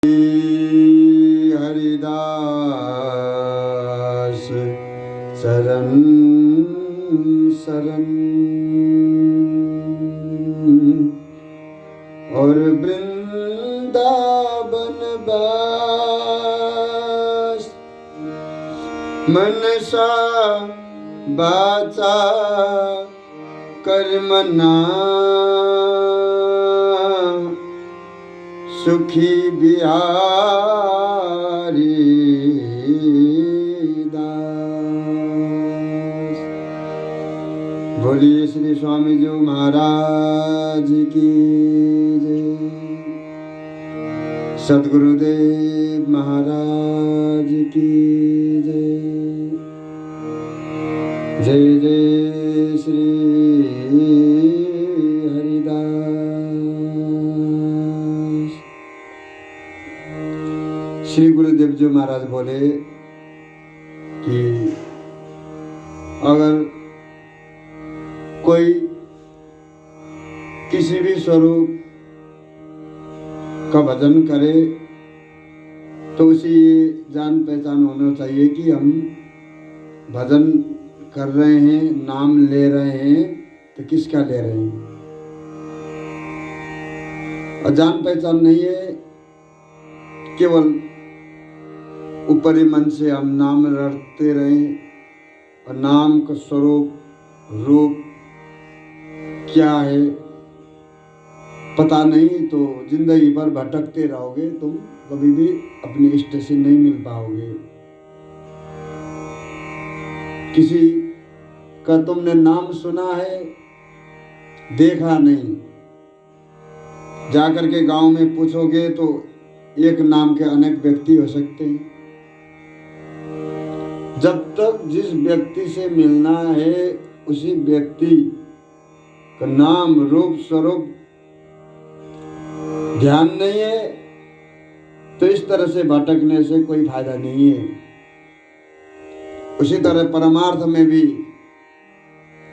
हरिदास शरण शरण और वृंदावन बास मनसा वाचा कर्मणा सुखी बिहारी दास। बोलिए श्री स्वामी जी महाराज की जय। सद्गुरुदेव महाराज की जय। जय जय श्री श्री गुरुदेव जी महाराज बोले कि अगर कोई किसी भी स्वरूप का भजन करे तो उसे ये जान पहचान होना चाहिए कि हम भजन कर रहे हैं, नाम ले रहे हैं तो किसका ले रहे हैं। और जान पहचान नहीं है केवल ऊपरी मन से हम नाम रटते रहें और नाम का स्वरूप रूप क्या है पता नहीं तो जिंदगी भर भटकते रहोगे, तुम कभी भी अपने इष्ट से नहीं मिल पाओगे। किसी का तुमने नाम सुना है, देखा नहीं, जाकर के गांव में पूछोगे तो एक नाम के अनेक व्यक्ति हो सकते हैं। जब तक जिस व्यक्ति से मिलना है उसी व्यक्ति का नाम रूप स्वरूप ध्यान नहीं है तो इस तरह से भटकने से कोई फायदा नहीं है। उसी तरह परमार्थ में भी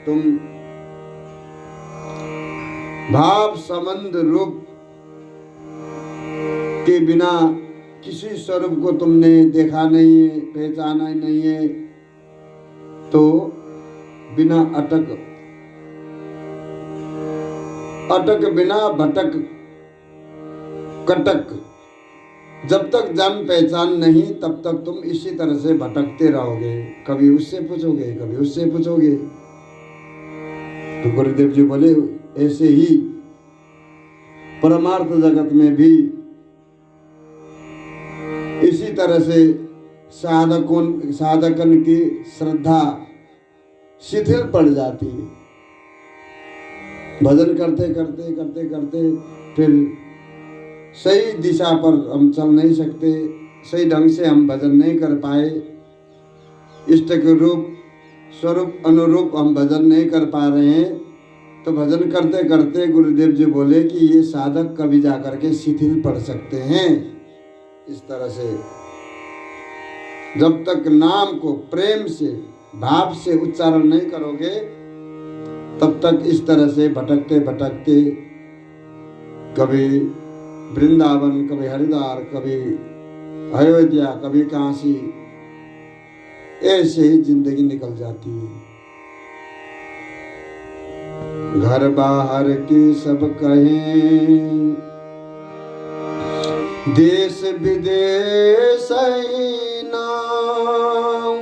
तुम भाव संबंध रूप के बिना किसी स्वरूप को तुमने देखा नहीं है, पहचाना नहीं है तो बिना अटक बिना भटक कटक जब तक जान पहचान नहीं तब तक तुम इसी तरह से भटकते रहोगे। कभी उससे पूछोगे, कभी उससे पूछोगे। तो गुरुदेव जी बोले ऐसे ही परमार्थ जगत में भी इसी तरह से साधकन की श्रद्धा शिथिल पड़ जाती है। भजन करते करते करते करते फिर सही दिशा पर हम चल नहीं सकते, सही ढंग से हम भजन नहीं कर पाए, इष्ट के रूप स्वरूप अनुरूप हम भजन नहीं कर पा रहे हैं। तो भजन करते करते गुरुदेव जी बोले कि ये साधक कभी जाकर के शिथिल पड़ सकते हैं। इस तरह से जब तक नाम को प्रेम से भाव से उच्चारण नहीं करोगे तब तक इस तरह से भटकते भटकते कभी वृंदावन, कभी हरिद्वार, कभी अयोध्या, कभी काशी, ऐसे ही जिंदगी निकल जाती है। घर बाहर की सब कहें, देश विदेश नाम,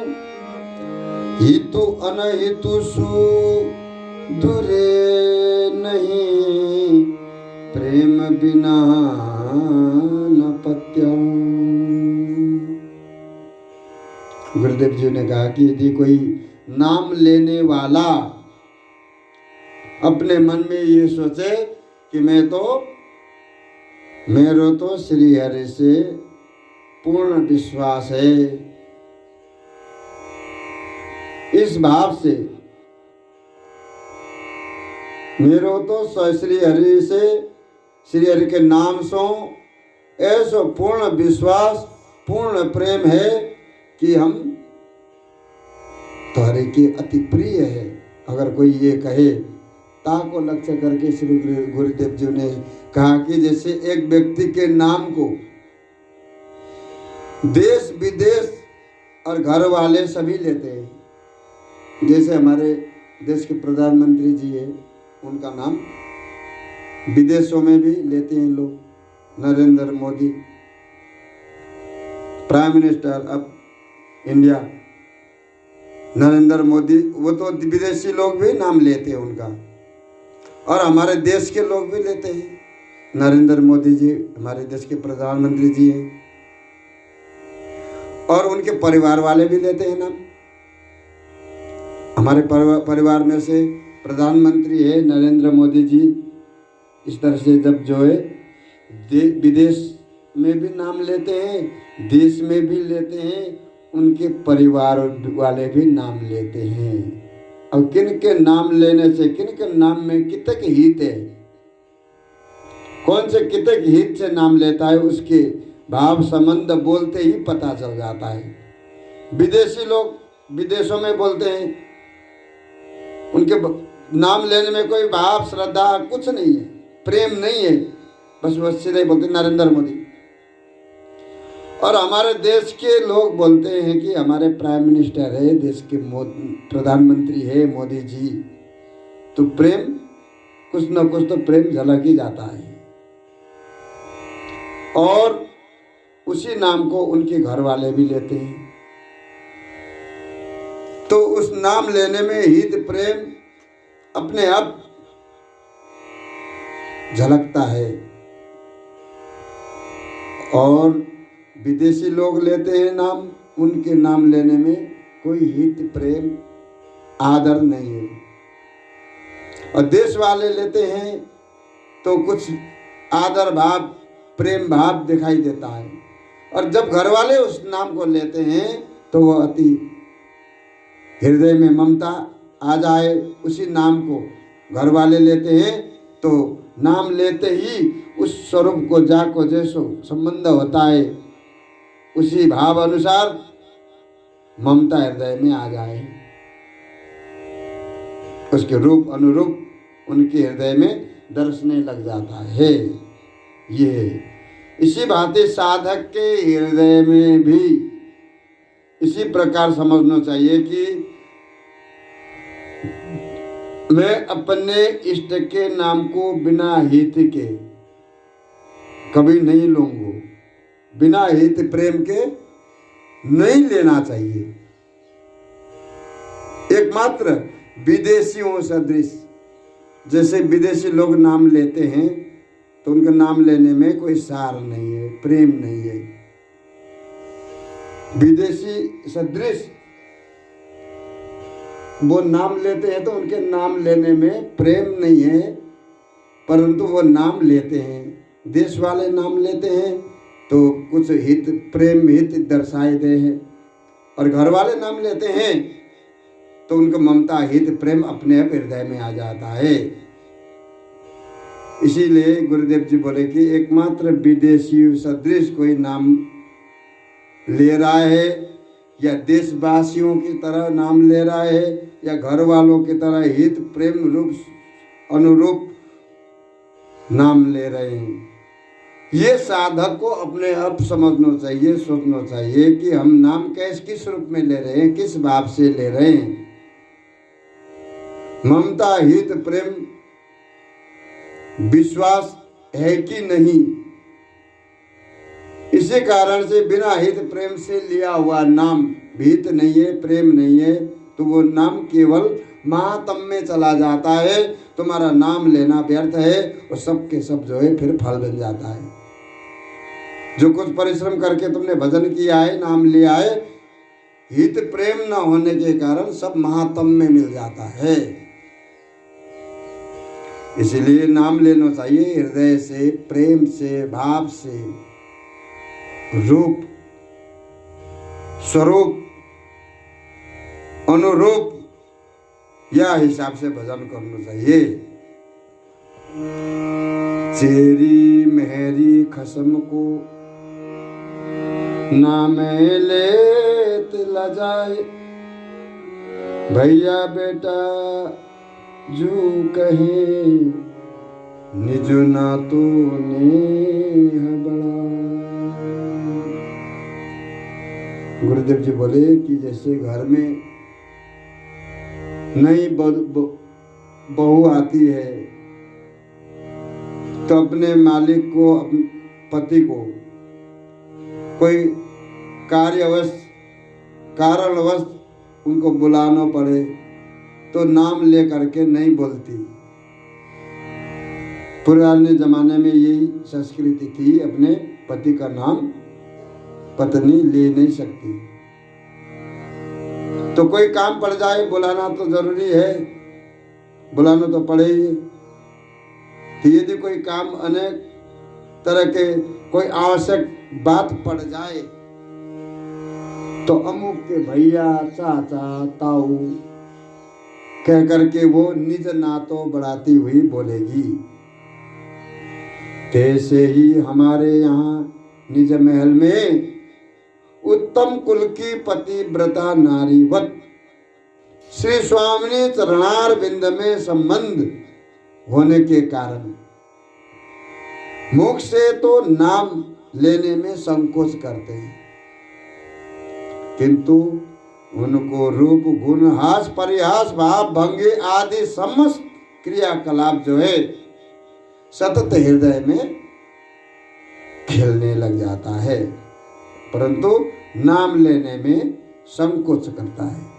हितु अनहितु सुधुरे नहीं, प्रेम बिना न पत्यम। गुरुदेव जी ने कहा कि यदि कोई नाम लेने वाला अपने मन में ये सोचे कि मेरे तो श्री हरि से पूर्ण विश्वास है, इस भाव से मेरे तो श्री हरि से, श्री हरि के नाम से ऐसा पूर्ण विश्वास पूर्ण प्रेम है कि हम तुम्हारे के अति प्रिय है। अगर कोई ये कहे ता को लक्ष्य करके श्री गुरुदेव जी ने कहा कि जैसे एक व्यक्ति के नाम को देश विदेश और घर वाले सभी लेते हैं। जैसे हमारे देश के प्रधानमंत्री जी है, उनका नाम विदेशों में भी लेते हैं लोग, Narendra Modi, prime minister of India Narendra Modi, वो तो विदेशी लोग भी नाम लेते हैं उनका, और हमारे देश के लोग भी लेते हैं। नरेंद्र मोदी जी हमारे देश के प्रधानमंत्री जी हैं, और उनके परिवार वाले भी लेते हैं नाम। हमारे परिवार में से प्रधानमंत्री है नरेंद्र मोदी जी। इस तरह से जब जो है विदेश में भी नाम लेते हैं, देश में भी लेते हैं, उनके परिवार वाले भी नाम लेते हैं। अब किन के नाम लेने से, किन के नाम में कितक हित है, कौन से कितक हित से नाम लेता है, उसके भाव संबंध बोलते ही पता चल जाता है। विदेशी लोग विदेशों में बोलते हैं, उनके नाम लेने में कोई भाव श्रद्धा कुछ नहीं है, प्रेम नहीं है, बस वो सीधे बोलते नरेंद्र मोदी। और हमारे देश के लोग बोलते हैं कि हमारे प्राइम मिनिस्टर है, देश के प्रधानमंत्री है मोदी जी, तो प्रेम कुछ न कुछ तो प्रेम झलक ही जाता है। और उसी नाम को उनके घर वाले भी लेते हैं, तो उस नाम लेने में हित प्रेम अपने आप झलकता है। और विदेशी लोग लेते हैं नाम, उनके नाम लेने में कोई हित प्रेम आदर नहीं है। और देश वाले लेते हैं तो कुछ आदर भाव प्रेम भाव दिखाई देता है। और जब घर वाले उस नाम को लेते हैं तो वह अति हृदय में ममता आ जाए। उसी नाम को घर वाले लेते हैं तो नाम लेते ही उस स्वरूप को जाको जैसो संबंध होता है, उसी भाव अनुसार ममता हृदय में आ जाए, उसके रूप अनुरूप उनके हृदय में दर्शने लग जाता है। ये इसी भांति साधक के हृदय में भी इसी प्रकार समझना चाहिए कि मैं अपने इष्ट के नाम को बिना हित के कभी नहीं लूंगा, बिना हित प्रेम के नहीं लेना चाहिए। एकमात्र विदेशियों सदृश, जैसे विदेशी लोग नाम लेते हैं तो उनका नाम लेने में कोई सार नहीं है, प्रेम नहीं है। विदेशी सदृश वो नाम लेते हैं तो उनके नाम लेने में प्रेम नहीं है, परंतु वो नाम लेते हैं। देश वाले नाम लेते हैं तो कुछ हित प्रेम हित दर्शाए दे हैं, और घर वाले नाम लेते हैं तो उनका ममता हित प्रेम अपने आप हृदय में आ जाता है। इसीलिए गुरुदेव जी बोले कि एकमात्र विदेशी सदृश कोई नाम ले रहा है, या देशवासियों की तरह नाम ले रहा है, या घर वालों की तरह हित प्रेम रूप अनुरूप नाम ले रहे हैं, ये साधक को अपने आप समझना चाहिए, सोचना चाहिए कि हम नाम किस रूप में ले रहे हैं, किस भाव से ले रहे हैं। ममता हित प्रेम विश्वास है कि नहीं, इसी कारण से बिना हित प्रेम से लिया हुआ नाम हित नहीं है, प्रेम नहीं है, तो वो नाम केवल महात्म में चला जाता है। तुम्हारा नाम लेना व्यर्थ है, और सब के सब जो है फिर फल बन जाता है। जो कुछ परिश्रम करके तुमने भजन किया है, नाम लिया है, हित प्रेम न होने के कारण सब महात्म में मिल जाता है। इसलिए नाम लेना चाहिए हृदय से, प्रेम से, भाव से, रूप स्वरूप अनुरूप या हिसाब से भजन करना चाहिए। चेरी मेहरी खसम को ना मैं लेत लजाए, भैया बेटा जू कहे निज ना तो नेह बड़ा। गुरुदेव जी बोले कि जैसे घर में नई बहू आती है तो अपने मालिक को, अपने पति को कोई कारणवश उनको बुलाना पड़े तो नाम ले करके नहीं बोलती। पुराने जमाने में यही संस्कृति थी, अपने पति का नाम पत्नी ले नहीं सकती। तो कोई काम पड़ जाए बुलाना तो जरूरी है, बुलाना तो पड़े ही। तो यदि कोई काम अनेक तरह के कोई आवश्यक बात पड़ जाए तो अमुक के भैया, चाचा, ताऊ कह करके वो निज नातों बढ़ाती हुई बोलेगी। तैसे ही हमारे यहाँ निज महल में उत्तम कुल की पतिव्रता नारीवत श्री स्वामिनी चरणार बिंद में संबंध होने के कारण मुख से तो नाम लेने में संकोच करते हैं, किंतु उनको रूप, गुण, हास, परिहास, भाव, भंगी आदि समस्त क्रियाकलाप जो है सतत हृदय में खेलने लग जाता है, परंतु नाम लेने में संकोच करता है।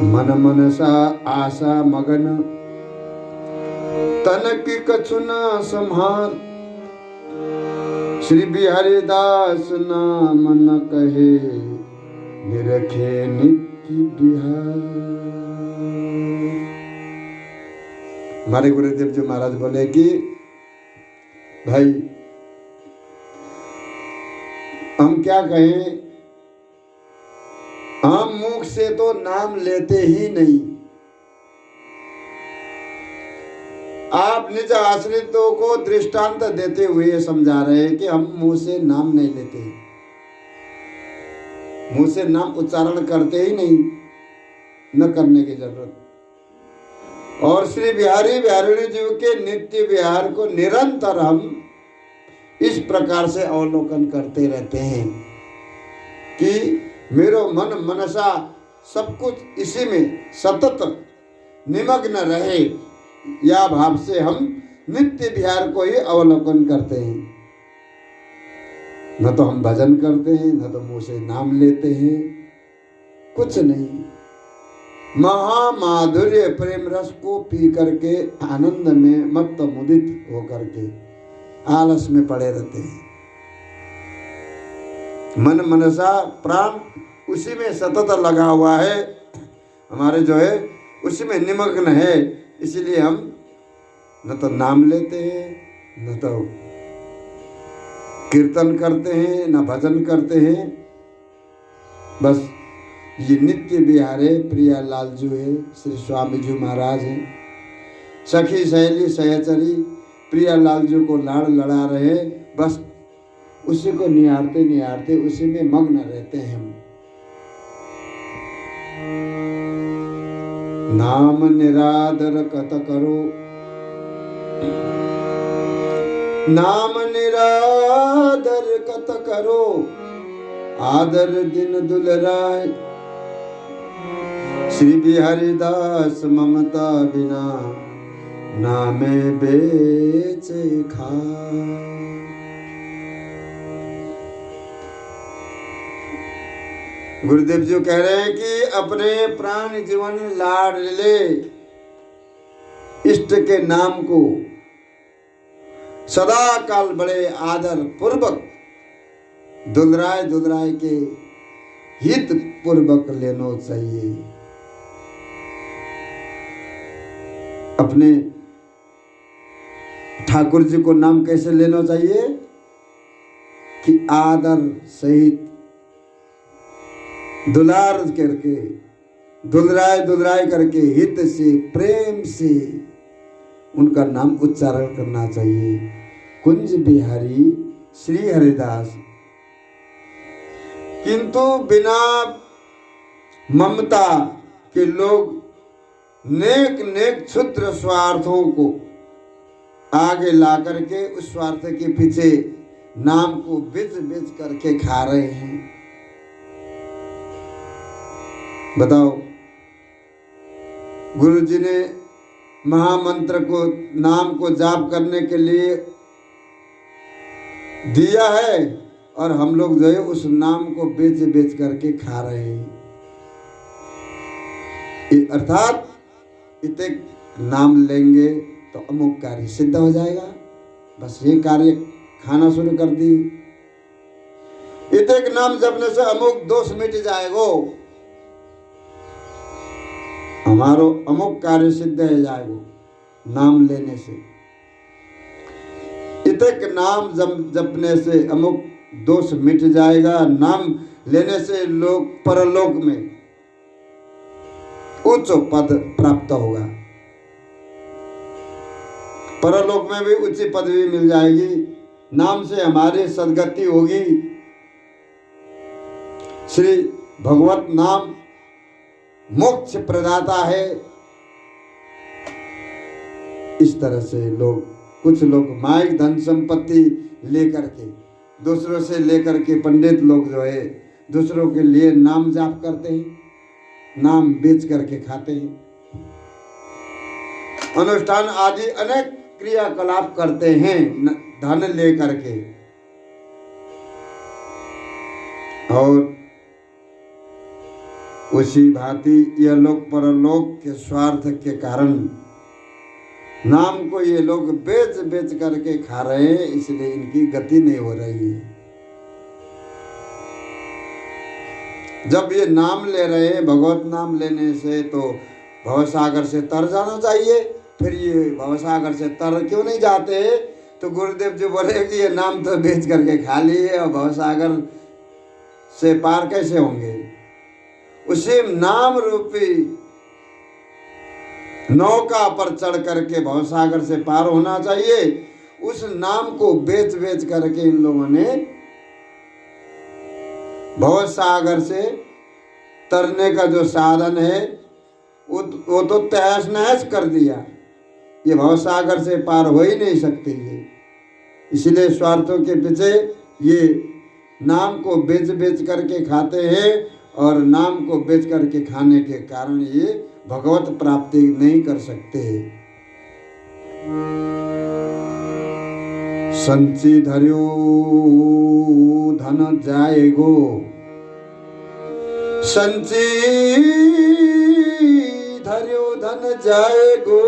मन मनसा आशा मगन तन की कछु न संहार श्री बिहारी दास नाम न कहे निरखे नित्य बिहार। हमारे गुरुदेव जी महाराज बोले कि भाई हम क्या कहें, हम मुख से तो नाम लेते ही नहीं। आप निज आश्रितों को दृष्टांत देते हुए समझा रहे हैं कि हम मुंह से नाम नहीं लेते, मुंह से नाम उच्चारण करते ही नहीं, न करने की जरूरत। और श्री बिहारी बिहारिणी जी के नित्य विहार को निरंतर हम इस प्रकार से अवलोकन करते रहते हैं कि मेरो मन मनसा सब कुछ इसी में सतत निमग्न रहे, या भाव से हम नित्य विहार को ही अवलोकन करते हैं। न तो हम भजन करते हैं, न तो मुंह से नाम लेते हैं, कुछ नहीं। महामाधुर्य प्रेम रस को पी करके आनंद में मत्त मुदित होकर के आलस में पड़े रहते हैं। मन मनसा प्राण उसी में सतत लगा हुआ है, हमारे जो है उसी में निमग्न है। इसलिए हम न तो नाम लेते हैं, न तो कीर्तन करते हैं, न भजन करते हैं। बस ये नित्य विहारे प्रिया लाल जी है, श्री स्वामी जी महाराज हैं, सखी सहेली सहचरी प्रिया लाल जी को लाड़ लड़ा रहे, बस उसी को निहारते निहारते उसी में मग्न रहते हैं हम। नाम निरादर कत करो, नाम निरादर कत करो, आदर दिन दुलराय श्री बिहारीदास ममता बिना नामे बेचे खाए। गुरुदेव जी कह रहे हैं कि अपने प्राण जीवन लाडले इष्ट के नाम को सदा काल बड़े आदर पूर्वक दुलराय दुलराय के हित पूर्वक लेना चाहिए। अपने ठाकुर जी को नाम कैसे लेना चाहिए कि आदर सहित दुलार करके, दुलराय दुलराय करके, हित से प्रेम से उनका नाम उच्चारण करना चाहिए। कुंज बिहारी श्री हरिदास। किंतु बिना ममता के लोग नेक नेक क्षुद्र स्वार्थों को आगे ला करके उस स्वार्थ के पीछे नाम को बेच बेच करके खा रहे हैं। बताओ, गुरु जी ने महामंत्र को, नाम को जाप करने के लिए दिया है और हम लोग जो है उस नाम को बेच बेच करके खा रहे हैं। अर्थात इतने नाम लेंगे तो अमुक कार्य सिद्ध हो जाएगा, बस ये कार्य खाना शुरू कर दी। इतने नाम जपने से अमुक दोष मिट जाएगो, हमारो अमुक कार्य सिद्ध हो जाएगो नाम लेने से। इतने नाम जपने से अमुक दोष मिट जाएगा। नाम लेने से लोग परलोक में उच्च पद प्राप्त होगा, परलोक में भी उच्च पदवी मिल जाएगी। नाम से हमारी सदगति होगी। श्री भगवत नाम मोक्ष प्रदाता है। इस तरह से लोग, कुछ लोग माइक धन संपत्ति लेकर के, दूसरों से लेकर के, पंडित लोग जो है दूसरों के लिए नाम जाप करते हैं, नाम बेच करके खाते हैं, अनुष्ठान आदि अनेक क्रियाकलाप करते हैं धन लेकर के। और उसी भांति यह लोग परलोक के स्वार्थ के कारण नाम को ये लोग बेच बेच करके खा रहे हैं, इसलिए इनकी गति नहीं हो रही है। जब ये नाम ले रहे हैं, भगवत नाम लेने से तो भवसागर से तर जाना चाहिए। फिर ये भवसागर से तर क्यों नहीं जाते? तो गुरुदेव जी बोले कि ये नाम तो बेच करके खा लिए और भवसागर से पार कैसे होंगे? उसी नाम रूपी नौका पर चढ़ करके भवसागर से पार होना चाहिए। उस नाम को बेच बेच करके इन लोगों ने भवसागर से तरने का जो साधन है वो तो तहस नहस कर दिया। ये भवसागर से पार हो ही नहीं सकते ये। इसलिए स्वार्थों के पीछे ये नाम को बेच बेच करके खाते हैं और नाम को बेच करके खाने के कारण ये भगवत प्राप्ति नहीं कर सकते। संचि धर्यो धन जाएगो, संचि धर्यो धन जाएगो,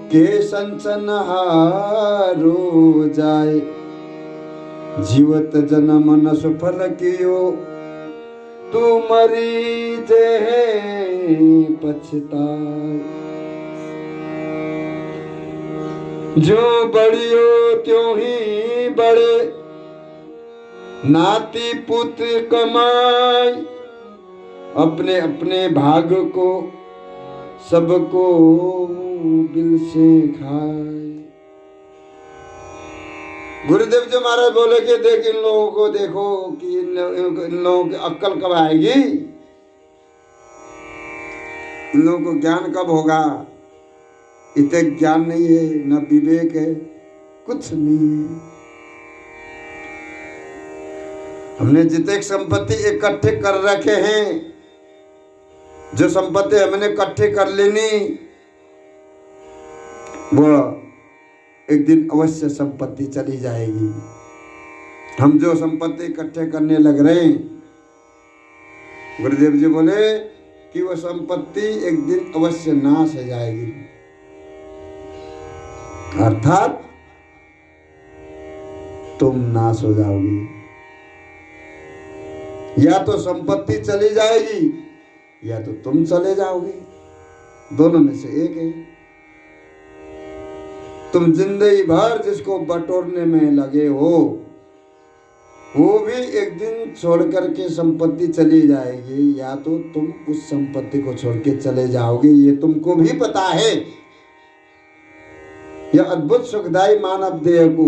के संचन हारो जाए, जीवत जन्म न सुफल कियो, तू मरी जे पछताए। जो बड़ियो त्यों ही बड़े, नाती पुत्र कमाए, अपने अपने भाग को सबको बिल से खाए। गुरुदेव जी महाराज बोले कि देख इन लोगों को, देखो कि इन लोगों की अक्ल कब आएगी, इन लोगों को ज्ञान कब होगा। इतने ज्ञान नहीं है, न विवेक है, कुछ नहीं है। हमने जितने संपत्ति इकट्ठे कर रखे हैं, जो संपत्ति हमने इकट्ठे कर लेनी, वो एक दिन अवश्य संपत्ति चली जाएगी। हम जो संपत्ति इकट्ठे करने लग रहे हैं, गुरुदेव जी बोले कि वो संपत्ति एक दिन अवश्य नाश हो जाएगी। अर्थात तुम नाश हो जाओगी। या तो संपत्ति चली जाएगी या तो तुम चले जाओगे, दोनों में से एक है। तुम जिंदगी भर जिसको बटोरने में लगे हो, वो भी एक दिन छोड़ करके संपत्ति चली जाएगी, या तो तुम उस संपत्ति को छोड़ के चले जाओगे। ये तुमको भी पता है। यह अद्भुत सुखदायी मानव देह को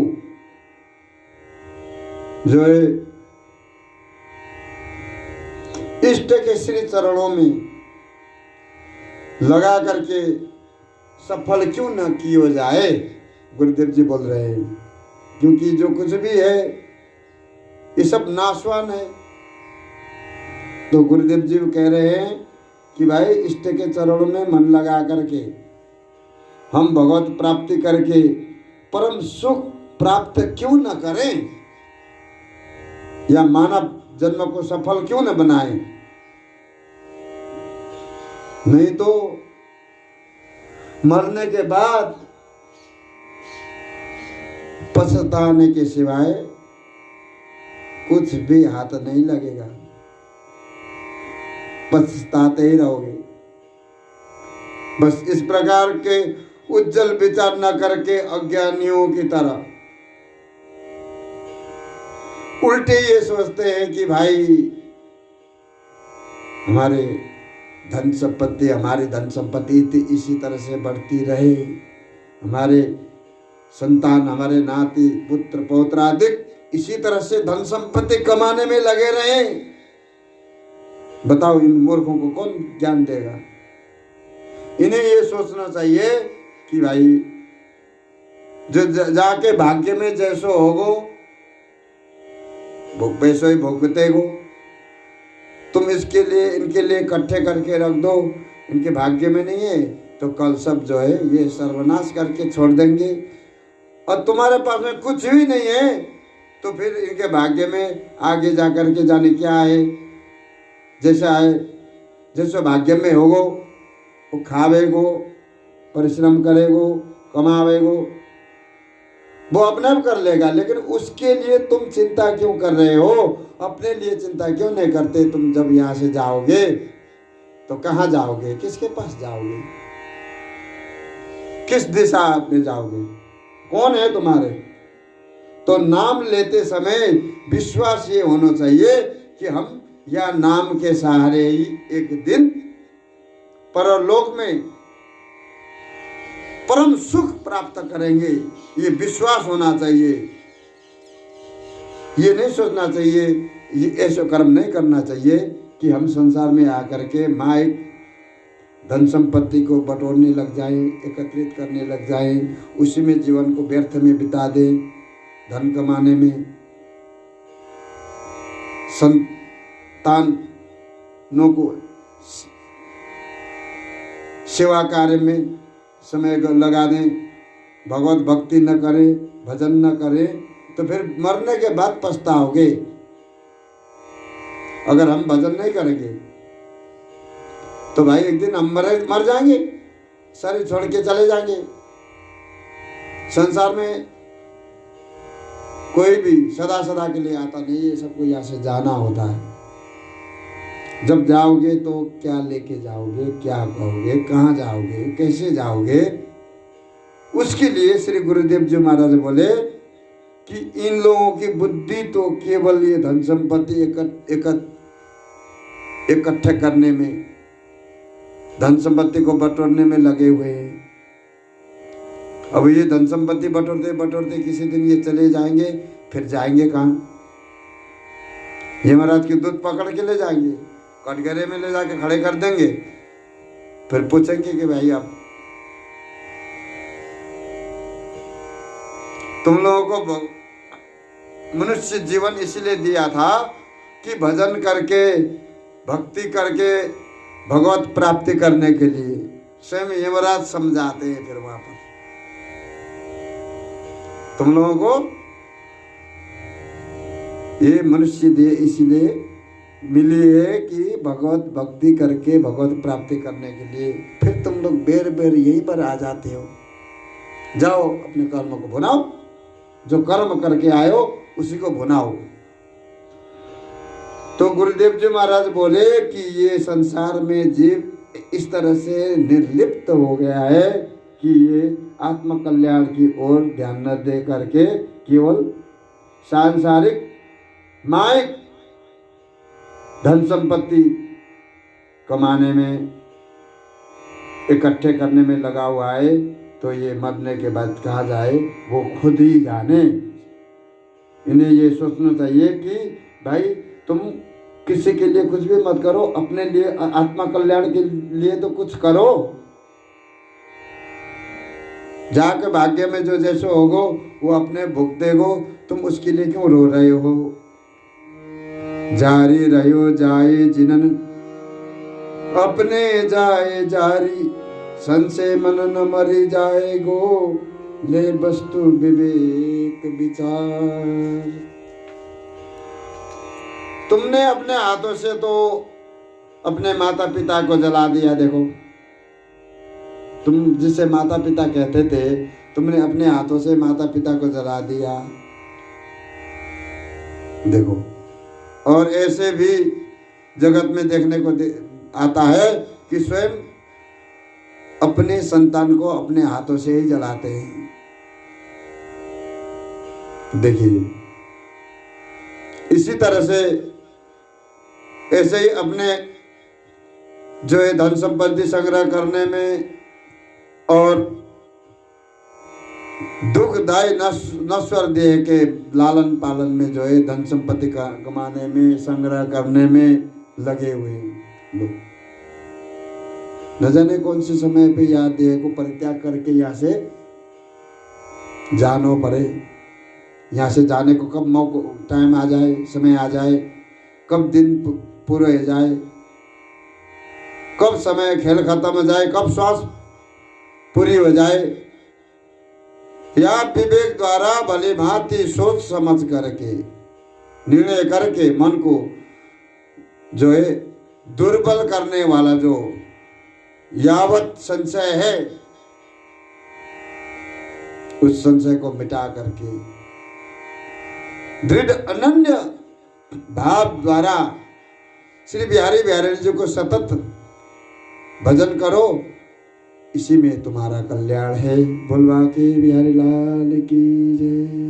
जो है इष्ट के श्री चरणों में लगा करके सफल क्यों न किया जाए। गुरुदेव जी बोल रहे हैं क्योंकि जो कुछ भी है ये सब नाशवान है। तो गुरुदेव जी कह रहे हैं कि भाई इष्ट के चरणों में मन लगा करके हम भगवत प्राप्ति करके परम सुख प्राप्त क्यों न करें, या मानव जन्म को सफल क्यों न बनाएं। नहीं तो मरने के बाद पछताने के सिवाय कुछ भी हाथ नहीं लगेगा, पछताते ही रहोगे। बस इस प्रकार के उज्जवल विचार न करके अज्ञानियों की तरह उल्टे ये सोचते हैं कि भाई हमारे धन संपत्ति, हमारी धन संपत्ति इसी तरह से बढ़ती रहे, हमारे संतान, हमारे नाती पुत्र पौत्र आदि इसी तरह से धन संपत्ति कमाने में लगे रहे। बताओ इन मूर्खों को कौन ज्ञान देगा। इन्हें ये सोचना चाहिए कि भाई जो जाके भाग्य में जैसो होगो वैसो ही भोगते हो। तुम इसके लिए इनके लिए इकट्ठे करके रख दो, इनके भाग्य में नहीं है तो कल सब जो है ये सर्वनाश करके छोड़ देंगे। और तुम्हारे पास में कुछ भी नहीं है तो फिर इनके भाग्य में आगे जा कर के जाने क्या है, जैसा है जैसे भाग्य में होगो वो खावेगो, परिश्रम करेगो, कमावेगो, वो अपने आप कर लेगा। लेकिन उसके लिए तुम चिंता क्यों कर रहे हो, अपने लिए चिंता क्यों नहीं करते। तुम जब यहाँ से जाओगे तो कहाँ जाओगे, किसके पास जाओगे, किस दिशा में जाओगे, कौन है तुम्हारे। तो नाम लेते समय विश्वास ये होना चाहिए कि हम या नाम के सहारे ही एक दिन परलोक में परम सुख प्राप्त करेंगे, ये विश्वास होना चाहिए। ये नहीं सोचना चाहिए, ये ऐसा कर्म नहीं करना चाहिए कि हम संसार में आकर के माइक धन संपत्ति को बटोरने लग जाएं, एकत्रित करने लग जाएं, उसी में जीवन को व्यर्थ में बिता दें, धन कमाने में, संतानों को सेवा कार्य में समय लगा दें, भगवत भक्ति न करें, भजन न करें, तो फिर मरने के बाद पछताओगे। अगर हम भजन नहीं करेंगे तो भाई एक दिन हम मर जाएंगे, शरीर छोड़ के चले जाएंगे। संसार में कोई भी सदा सदा के लिए आता नहीं है, सबको यहाँ से जाना होता है। जब जाओगे तो क्या लेके जाओगे, क्या कहोगे, कहाँ जाओगे, कैसे जाओगे, उसके लिए श्री गुरुदेव जी महाराज बोले कि इन लोगों की बुद्धि तो केवल ये धन संपत्ति इकट्ठे करने में, धन संपत्ति को बटोरने में लगे हुए हैं। अब ये धन संपत्ति बटोरते बटोरते किसी दिन ये चले जाएंगे, फिर जाएंगे कहाँ। ये महाराज की दूध पकड़ के ले जाएंगे, कटघरे में ले जाके खड़े कर देंगे, फिर पूछेंगे कि भाई आप तुम लोगों को मनुष्य जीवन इसलिए दिया था कि भजन करके भक्ति करके भगवत प्राप्ति करने के लिए। स्वयं यमराज समझाते हैं फिर वहां पर तुम लोगों को ये मनुष्य दे इसलिए मिली है कि भगवत भक्ति करके भगवत प्राप्ति करने के लिए। फिर तुम लोग बेर बेर यहीं पर आ जाते हो। जाओ अपने कर्म को भुनाओ, जो कर्म करके आए हो उसी को भुनाओ। तो गुरुदेव जी महाराज बोले कि ये संसार में जीव इस तरह से निर्लिप्त हो गया है कि ये आत्म कल्याण की ओर ध्यान न दे करके केवल सांसारिक माइक धन संपत्ति कमाने में, इकट्ठे करने में लगा हुआ है। तो ये मरने के बाद कहाँ जाए वो खुद ही जाने। इन्हें ये सोचना चाहिए कि भाई तुम किसी के लिए कुछ भी मत करो, अपने लिए आत्मा कल्याण के लिए तो कुछ करो। जाके भाग्य में जो जैसे होगो वो अपने भुगतेगो, तुम उसके लिए क्यों रो रहे हो। जारी रहो जाए जिनन अपने जाए जारी, संशय मन न मरी जाएगो, ले वस्तु विवेक विचार। तुमने अपने हाथों से तो अपने माता पिता को जला दिया। देखो, तुम जिसे माता पिता कहते थे, तुमने अपने हाथों से माता पिता को जला दिया। देखो, और ऐसे भी जगत में देखने को आता है कि स्वयं अपने संतान को अपने हाथों से ही जलाते हैं। देखिए, इसी तरह से ऐसे ही अपने जो है धन संपत्ति संग्रह करने में और दुखदायी नश्वर देह के लालन पालन में जो है धन संपत्ति का कमाने में, संग्रह करने में लगे हुए लोग, न जाने कौन से समय पे यह देह को परित्याग करके यहाँ से जानो पड़े। यहाँ से जाने को कब मौका टाइम आ जाए, समय आ जाए, कब दिन पूरे हो जाए, कब समय खेल खत्म हो जाए, कब श्वास पूरी हो जाए, या विवेक द्वारा भली भांति सोच समझ करके निर्णय करके मन को जो है दुर्बल करने वाला जो यावत संशय है, उस संशय को मिटा करके दृढ़ अनन्य भाव द्वारा श्री बिहारी बिहारी जी को सतत भजन करो। इसी में तुम्हारा कल्याण है। बोलवा के बिहारी लाल की जय।